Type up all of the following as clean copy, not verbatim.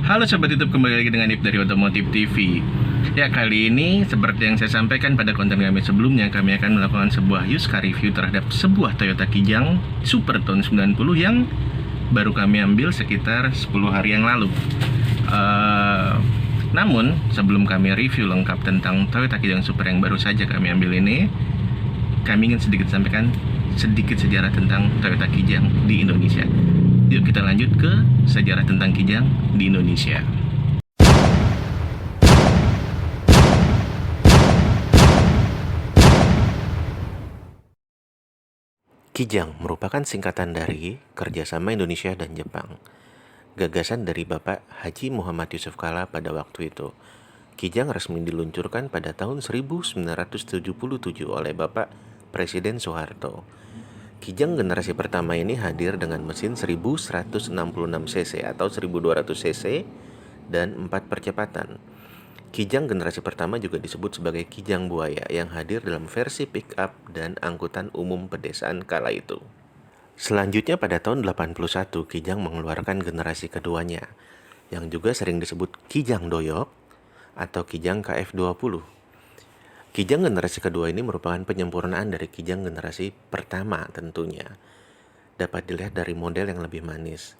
Halo Sobat YouTube, kembali lagi dengan Ip dari Otomotif TV. Ya, kali ini seperti yang saya sampaikan pada konten kami sebelumnya, kami akan melakukan sebuah used car review terhadap sebuah Toyota Kijang Super tahun 90 yang baru kami ambil sekitar 10 hari yang lalu. Namun, sebelum kami review lengkap tentang Toyota Kijang Super yang baru saja kami ambil ini, kami ingin sedikit sampaikan sedikit sejarah tentang Toyota Kijang di Indonesia. Yuk kita lanjut ke sejarah tentang Kijang di Indonesia. Kijang merupakan singkatan dari Kerjasama Indonesia dan Jepang. Gagasan dari Bapak Haji Muhammad Yusuf Kala pada waktu itu. Kijang resmi diluncurkan pada tahun 1977 oleh Bapak Presiden Soeharto. Kijang generasi pertama ini hadir dengan mesin 1166 cc atau 1200 cc dan 4 percepatan. Kijang generasi pertama juga disebut sebagai Kijang Buaya yang hadir dalam versi pick-up dan angkutan umum pedesaan kala itu. Selanjutnya pada tahun 81 Kijang mengeluarkan generasi keduanya yang juga sering disebut Kijang Doyok atau Kijang KF20. Kijang generasi kedua ini merupakan penyempurnaan dari Kijang generasi pertama tentunya. Dapat dilihat dari model yang lebih manis,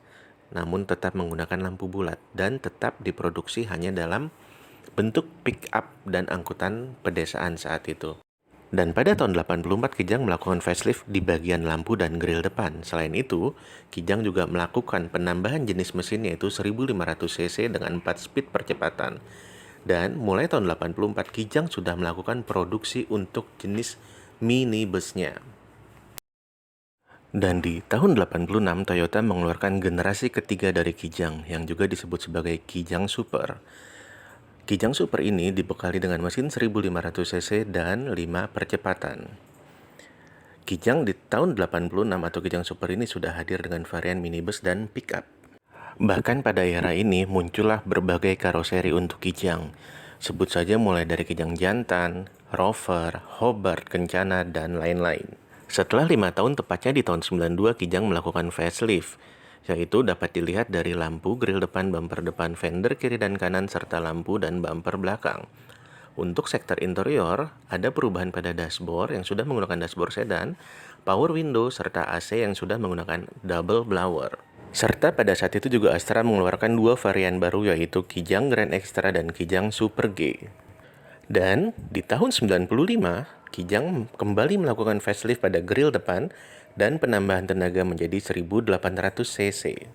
namun tetap menggunakan lampu bulat dan tetap diproduksi hanya dalam bentuk pick-up dan angkutan pedesaan saat itu. Dan pada tahun 84 Kijang melakukan facelift di bagian lampu dan grill depan. Selain itu, Kijang juga melakukan penambahan jenis mesin yaitu 1500 cc dengan 4 speed percepatan. Dan mulai tahun 84 Kijang sudah melakukan produksi untuk jenis minibusnya. Dan di tahun 86 Toyota mengeluarkan generasi ketiga dari Kijang yang juga disebut sebagai Kijang Super. Kijang Super ini dibekali dengan mesin 1500 cc dan 5 percepatan. Kijang di tahun 86 atau Kijang Super ini sudah hadir dengan varian minibus dan pickup. Bahkan pada era ini muncullah berbagai karoseri untuk Kijang. Sebut saja mulai dari Kijang Jantan, Rover, Hobart, Kencana, dan lain-lain. Setelah 5 tahun tepatnya di tahun 92 Kijang melakukan facelift, yaitu dapat dilihat dari lampu grill depan, bumper depan, fender kiri dan kanan, serta lampu dan bumper belakang. Untuk sektor interior, ada perubahan pada dashboard yang sudah menggunakan dashboard sedan, power window, serta AC yang sudah menggunakan double blower. Serta pada saat itu juga Astra mengeluarkan 2 varian baru yaitu Kijang Grand Extra dan Kijang Super G. Dan di tahun 95, Kijang kembali melakukan facelift pada grill depan dan penambahan tenaga menjadi 1800 cc.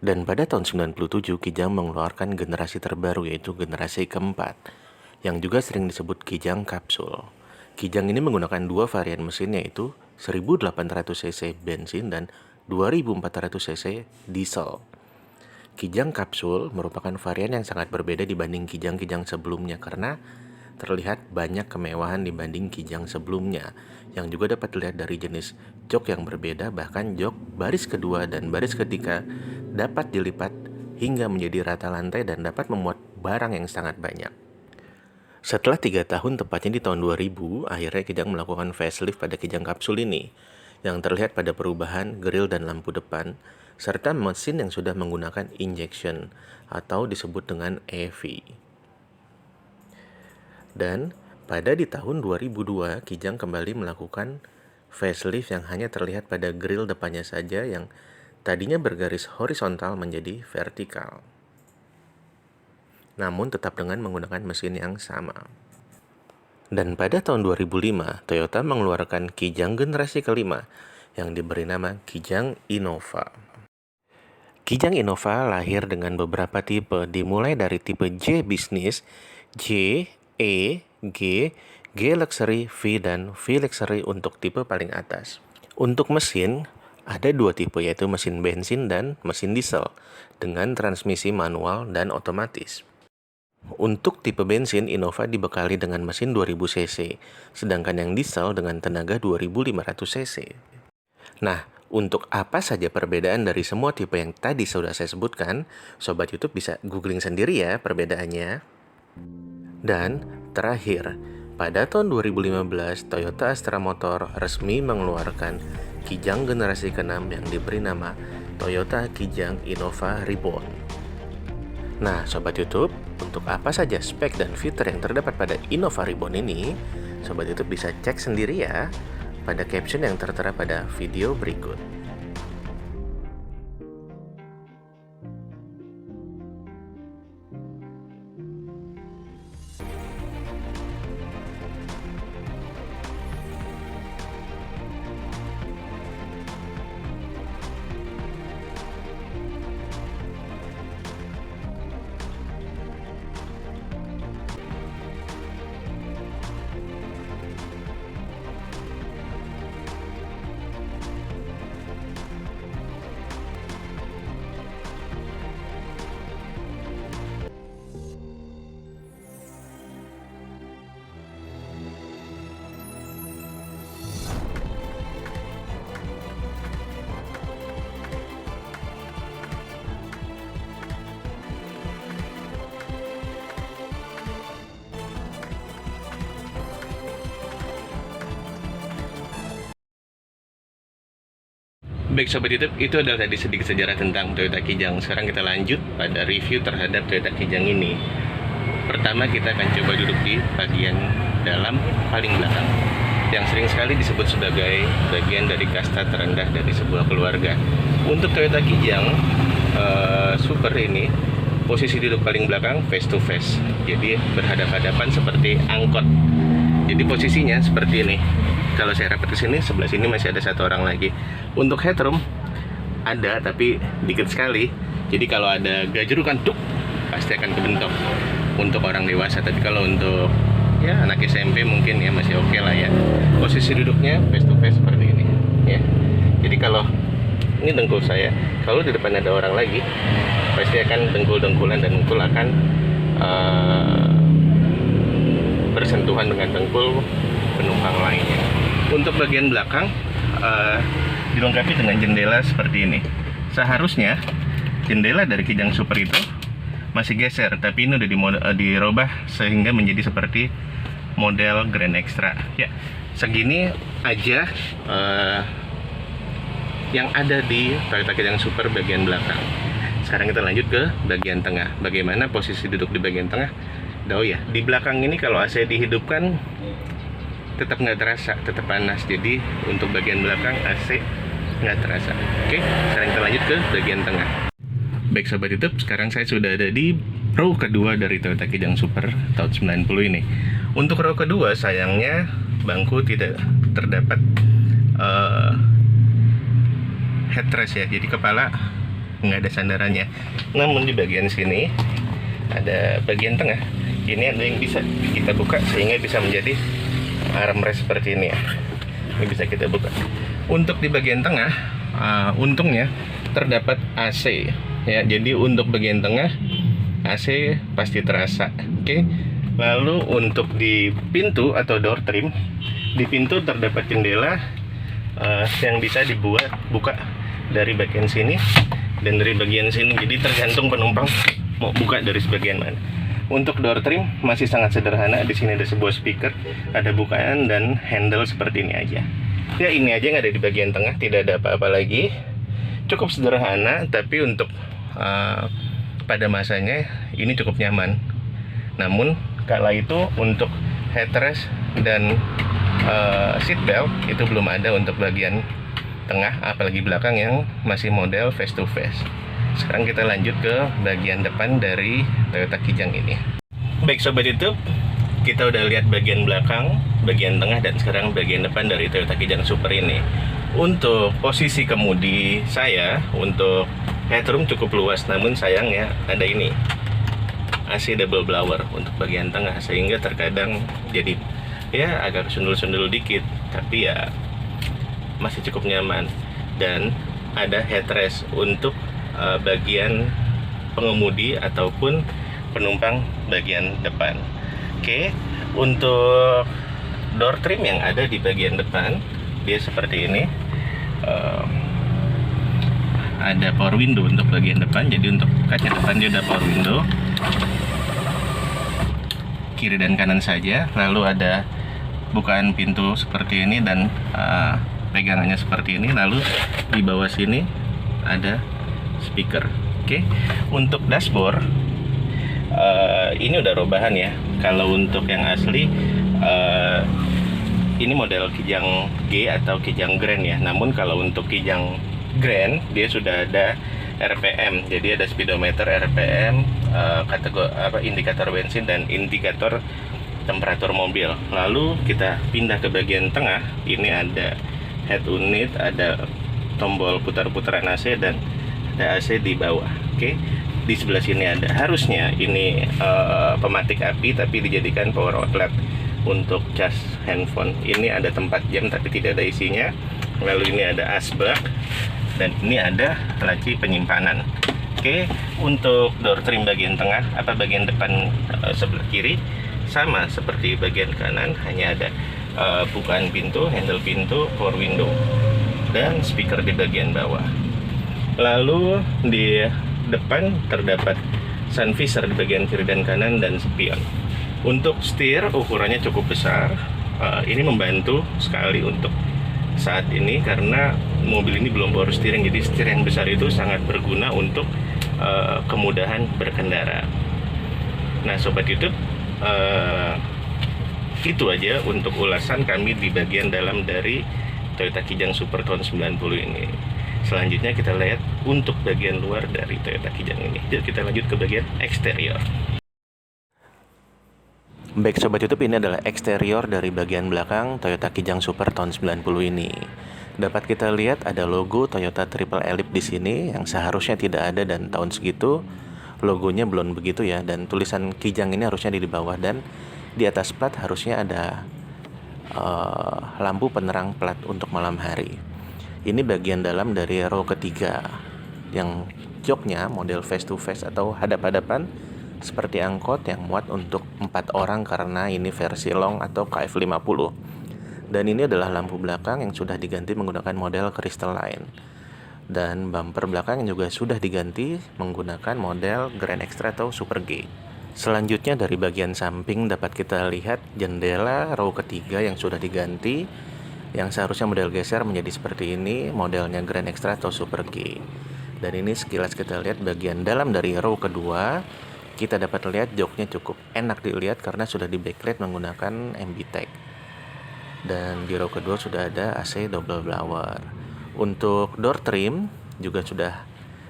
Dan pada tahun 97, Kijang mengeluarkan generasi terbaru yaitu generasi keempat, yang juga sering disebut Kijang Kapsul. Kijang ini menggunakan 2 varian mesin yaitu 1800 cc bensin dan 2400 cc diesel. Kijang Kapsul merupakan varian yang sangat berbeda dibanding Kijang-Kijang sebelumnya karena terlihat banyak kemewahan dibanding Kijang sebelumnya, yang juga dapat dilihat dari jenis jok yang berbeda, bahkan jok baris kedua dan baris ketiga dapat dilipat hingga menjadi rata lantai dan dapat memuat barang yang sangat banyak. Setelah 3 tahun, tepatnya di tahun 2000, akhirnya Kijang melakukan facelift pada Kijang Kapsul ini, yang terlihat pada perubahan grill dan lampu depan, serta mesin yang sudah menggunakan injection atau disebut dengan EV. Dan pada di tahun 2002, Kijang kembali melakukan facelift yang hanya terlihat pada grill depannya saja yang tadinya bergaris horizontal menjadi vertikal, namun tetap dengan menggunakan mesin yang sama. Dan pada tahun 2005, Toyota mengeluarkan Kijang generasi kelima yang diberi nama Kijang Innova. Kijang Innova lahir dengan beberapa tipe, dimulai dari tipe J Business, J, E, G, G Luxury, V, dan V Luxury untuk tipe paling atas. Untuk mesin, ada 2 tipe yaitu mesin bensin dan mesin diesel dengan transmisi manual dan otomatis. Untuk tipe bensin, Innova dibekali dengan mesin 2000 cc, sedangkan yang diesel dengan tenaga 2500 cc. Nah, untuk apa saja perbedaan dari semua tipe yang tadi sudah saya sebutkan, Sobat YouTube bisa googling sendiri ya perbedaannya. Dan terakhir, pada tahun 2015, Toyota Astra Motor resmi mengeluarkan Kijang generasi ke-6 yang diberi nama Toyota Kijang Innova Reborn. Nah, Sobat YouTube, untuk apa saja spek dan fitur yang terdapat pada Innova Reborn ini, Sobat YouTube bisa cek sendiri ya pada caption yang tertera pada video berikut. Baik Sobat YouTube, itu adalah tadi sedikit sejarah tentang Toyota Kijang. Sekarang kita lanjut pada review terhadap Toyota Kijang ini. Pertama kita akan coba duduk di bagian dalam paling belakang, yang sering sekali disebut sebagai bagian dari kasta terendah dari sebuah keluarga. Untuk Toyota Kijang Super ini, posisi duduk paling belakang face to face, jadi berhadapan-hadapan seperti angkot. Jadi posisinya seperti ini. Kalau saya rapat ke sini, sebelah sini masih ada satu orang lagi. Untuk headroom ada, tapi dikit sekali. Jadi kalau ada gajrukan tuh pasti akan kebentok untuk orang dewasa. Tapi kalau untuk ya anak SMP mungkin ya masih oke lah ya. Posisi duduknya face to face seperti ini ya. Jadi kalau ini dengkul saya, kalau di depan ada orang lagi pasti akan dengkul-dengkulan dan dengkul akan bersentuhan dengan dengkul penumpang lainnya. Untuk bagian belakang dilengkapi dengan jendela seperti ini. Seharusnya jendela dari Kijang Super itu masih geser, tapi ini udah dirubah sehingga menjadi seperti model Grand Extra. Ya, segini aja yang ada di Toyota Kijang Super bagian belakang. Sekarang kita lanjut ke bagian tengah. Bagaimana posisi duduk di bagian tengah? Oh ya, di belakang ini kalau AC dihidupkan tetap nggak terasa, tetap panas. Jadi untuk bagian belakang AC nggak terasa. Oke, sekarang kita lanjut ke bagian tengah. Baik Sobat YouTube, sekarang saya sudah ada di row kedua dari Toyota Kijang Super tahun 90 ini. Untuk row kedua sayangnya bangku tidak terdapat headrest ya, jadi kepala nggak ada sandarannya. Namun di bagian sini ada bagian tengah. Ini ada yang bisa kita buka sehingga bisa menjadi armrest seperti ini ya. Ini bisa kita buka. Untuk di bagian tengah, untungnya terdapat AC ya. Jadi untuk bagian tengah AC pasti terasa. Oke. Lalu untuk di pintu atau door trim, di pintu terdapat jendela yang bisa buka dari bagian sini dan dari bagian sini. Jadi tergantung penumpang mau buka dari sebagian mana. Untuk door trim masih sangat sederhana. Di sini ada sebuah speaker, ada bukaan dan handle seperti ini aja. Ya ini aja yang ada di bagian tengah, tidak ada apa-apa lagi. Cukup sederhana, tapi untuk pada masanya ini cukup nyaman. Namun kala itu untuk headrest dan seat belt itu belum ada untuk bagian tengah, apalagi belakang yang masih model face to face. Sekarang kita lanjut ke bagian depan dari Toyota Kijang ini. Baik Sobat YouTube, kita udah lihat bagian belakang, bagian tengah, dan sekarang bagian depan dari Toyota Kijang Super ini. Untuk posisi kemudi saya, untuk headroom cukup luas, namun sayangnya ada ini AC double blower untuk bagian tengah, sehingga terkadang jadi ya agak sundul-sundul dikit, tapi ya masih cukup nyaman. Dan ada headrest untuk bagian pengemudi ataupun penumpang bagian depan. Oke, untuk door trim yang ada di bagian depan dia seperti ini. Ada power window untuk bagian depan, jadi untuk kaca depan dia ada power window kiri dan kanan saja. Lalu ada bukaan pintu seperti ini dan pegangannya seperti ini. Lalu di bawah sini ada speaker. Oke. Untuk dashboard Ini udah robahan ya. Kalau untuk yang asli, ini model Kijang G atau Kijang Grand ya. Namun kalau untuk Kijang Grand dia sudah ada RPM, jadi ada speedometer, RPM, indikator bensin dan indikator temperatur mobil. Lalu kita pindah ke bagian tengah, ini ada head unit, ada tombol putar-putaran AC dan ada AC di bawah. Oke, di sebelah sini ada, harusnya ini pematik api tapi dijadikan power outlet untuk cas handphone. Ini ada tempat jam tapi tidak ada isinya. Lalu ini ada asbak dan ini ada laci penyimpanan. Oke, untuk door trim bagian tengah bagian depan sebelah kiri sama seperti bagian kanan, hanya ada bukaan pintu, handle pintu, power window dan speaker di bagian bawah. Lalu di depan terdapat sun visor di bagian kiri dan kanan dan spion. Untuk setir ukurannya cukup besar. Ini membantu sekali untuk saat ini karena mobil ini belum power steering, jadi setir yang besar itu sangat berguna untuk kemudahan berkendara. Nah sobat YouTube, itu aja untuk ulasan kami di bagian dalam dari Toyota Kijang Super tahun 90 ini. Selanjutnya kita lihat untuk bagian luar dari Toyota Kijang ini. Jadi kita lanjut ke bagian eksterior. Baik sobat YouTube, ini adalah eksterior dari bagian belakang Toyota Kijang Super tahun 90 ini. Dapat kita lihat ada logo Toyota Triple Ellipse di sini yang seharusnya tidak ada, dan tahun segitu logonya belum begitu ya, dan tulisan Kijang ini harusnya di bawah, dan di atas plat harusnya ada lampu penerang plat untuk malam hari. Ini bagian dalam dari row ketiga yang joknya model face to face atau hadap-hadapan seperti angkot yang muat untuk 4 orang karena ini versi long atau KF50. Dan ini adalah lampu belakang yang sudah diganti menggunakan model Crystalline. Dan bumper belakang juga sudah diganti menggunakan model Grand Extra atau Super G. Selanjutnya dari bagian samping dapat kita lihat jendela row ketiga yang sudah diganti, yang seharusnya model geser menjadi seperti ini, modelnya Grand Extra atau Super G. Dan ini sekilas kita lihat bagian dalam dari row kedua. Kita dapat lihat joknya cukup enak dilihat karena sudah di backlight menggunakan MBTEC. Dan di row kedua sudah ada AC double blower. Untuk door trim juga sudah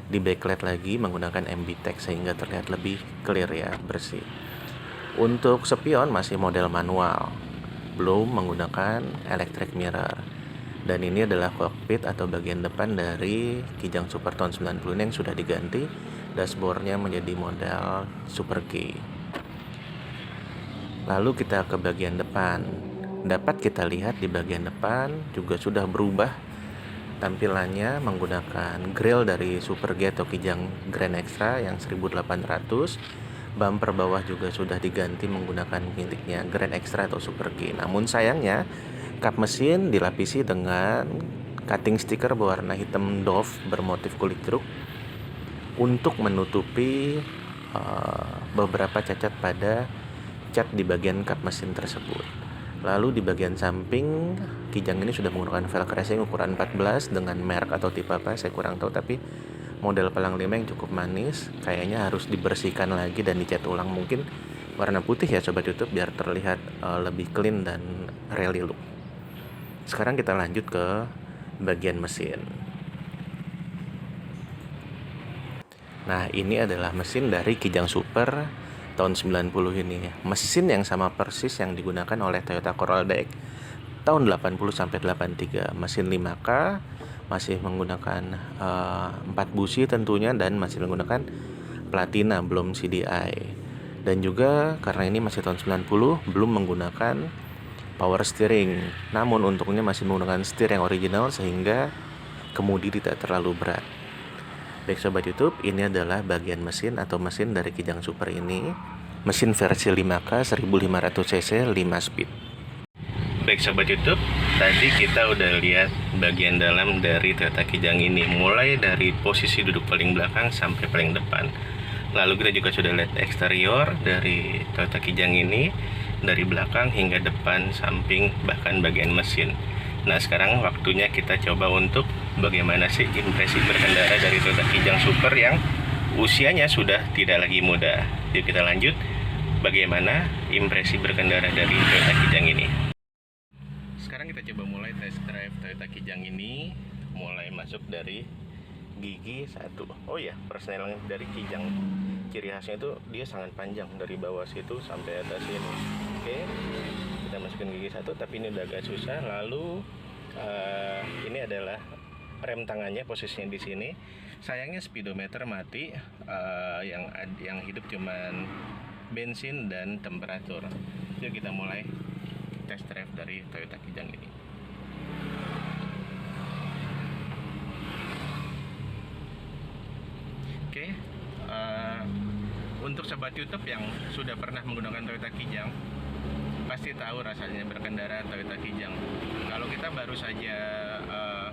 di backlight lagi menggunakan MBTEC sehingga terlihat lebih clear ya, bersih. Untuk spion masih model manual, belum menggunakan electric mirror. Dan ini adalah cockpit atau bagian depan dari Kijang Super tahun 90 ini yang sudah diganti. Dashboardnya menjadi model Super G. Lalu kita ke bagian depan. Dapat kita lihat di bagian depan juga sudah berubah tampilannya menggunakan grill dari Super G atau Kijang Grand Extra yang 1800. Bumper bawah juga sudah diganti menggunakan miliknya Grand Extra atau Super G. Namun sayangnya kap mesin dilapisi dengan cutting stiker berwarna hitam doff bermotif kulit jeruk untuk menutupi beberapa cacat pada cat di bagian kap mesin tersebut. Lalu di bagian samping Kijang ini sudah menggunakan velg racing ukuran 14 dengan merek atau tipe apa saya kurang tahu, tapi model palang 5 yang cukup manis, kayaknya harus dibersihkan lagi dan dicat ulang, mungkin warna putih ya sobat YouTube biar terlihat lebih clean dan rally look. Sekarang kita lanjut ke bagian mesin. Nah ini adalah mesin dari Kijang Super tahun 90 ini. Mesin yang sama persis yang digunakan oleh Toyota Corolla DX tahun 80-83. Mesin 5K, masih menggunakan 4 busi tentunya, dan masih menggunakan platina, belum CDI. Dan juga karena ini masih tahun 90, belum menggunakan power steering. Namun untungnya masih menggunakan setir yang original sehingga kemudi tidak terlalu berat. Baik sobat YouTube, ini adalah bagian mesin atau mesin dari Kijang Super ini. Mesin versi 5K 1500cc 5 speed. Baik sobat YouTube, tadi kita udah lihat bagian dalam dari Toyota Kijang ini, mulai dari posisi duduk paling belakang sampai paling depan. Lalu kita juga sudah lihat eksterior dari Toyota Kijang ini, dari belakang hingga depan, samping, bahkan bagian mesin. Nah sekarang waktunya kita coba untuk bagaimana sih impresi berkendara dari Toyota Kijang Super yang usianya sudah tidak lagi muda. Yuk kita lanjut, bagaimana impresi berkendara dari Toyota Kijang ini. Sekarang kita coba mulai test drive Toyota Kijang ini, mulai masuk dari gigi 1. Oh ya, persneling dari Kijang, ciri khasnya itu dia sangat panjang dari bawah situ sampai atas sini. Oke, kita masukin gigi 1, tapi ini udah agak susah. Lalu ini adalah rem tangannya, posisinya di sini. Sayangnya speedometer mati, yang hidup cuman bensin dan temperatur. Yuk kita mulai test drive dari Toyota Kijang ini. Oke, untuk sobat YouTube yang sudah pernah menggunakan Toyota Kijang pasti tahu rasanya berkendara Toyota Kijang. Kalau kita baru saja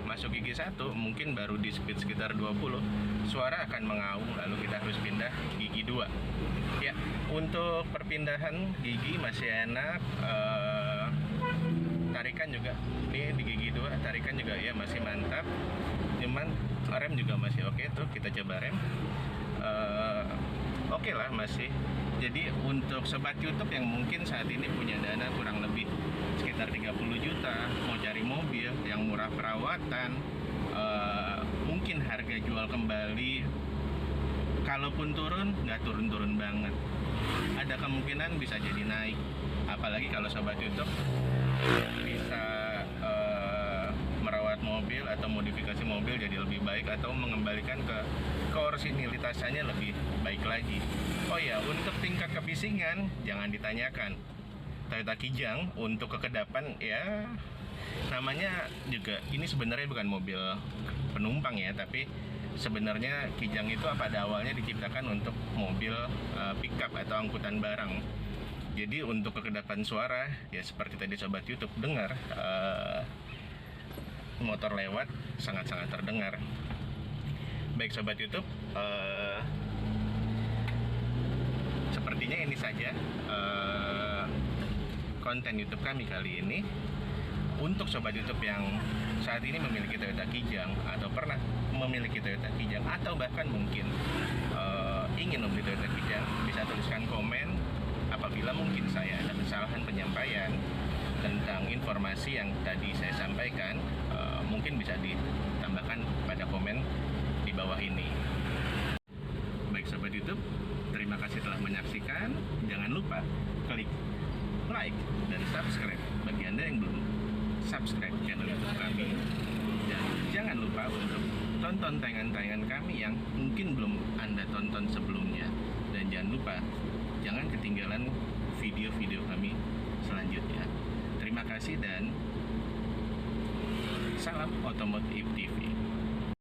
masuk gigi 1, mungkin baru di speed sekitar 20, suara akan mengaung, lalu kita harus pindah gigi 2. Ya, untuk perpindahan gigi masih enak, tarikan juga ini di gigi 2, tarikan juga ya masih mantap, cuman rem juga masih oke. Tuh kita coba rem, oke lah masih. Jadi untuk sobat YouTube yang mungkin saat ini punya dana kurang lebih sekitar 30 juta, mau cari mobil yang murah perawatan, mungkin harga jual kembali, kalaupun turun nggak turun-turun banget, ada kemungkinan bisa jadi naik. Apalagi kalau sobat YouTube bisa merawat mobil atau modifikasi mobil jadi lebih baik, atau mengembalikan ke orisinilitasnya lebih baik lagi. Oh ya, untuk tingkat kebisingan jangan ditanyakan. Toyota Kijang untuk kekedapan ya, namanya juga ini sebenarnya bukan mobil penumpang ya, tapi sebenarnya Kijang itu pada awalnya diciptakan untuk mobil pickup atau angkutan barang. Jadi untuk kekedapan suara ya seperti tadi sobat YouTube dengar, motor lewat sangat-sangat terdengar. Baik sobat YouTube, sepertinya ini saja konten YouTube kami kali ini. Untuk sobat YouTube yang saat ini memiliki Toyota Kijang atau pernah memiliki Toyota Kijang, atau bahkan mungkin ingin membeli Toyota Kijang, bisa tuliskan komen. Apabila mungkin saya ada kesalahan penyampaian tentang informasi yang tadi saya sampaikan, mungkin bisa ditambahkan pada komen di bawah ini. Baik sobat YouTube, terima kasih telah menyaksikan. Jangan lupa klik like dan subscribe bagi Anda yang belum subscribe channel YouTube kami, dan jangan lupa untuk tonton tayangan-tayangan kami yang mungkin belum Anda tonton sebelumnya, dan jangan lupa jangan ketinggalan video-video kami selanjutnya. Terima kasih dan salam Otomotif TV.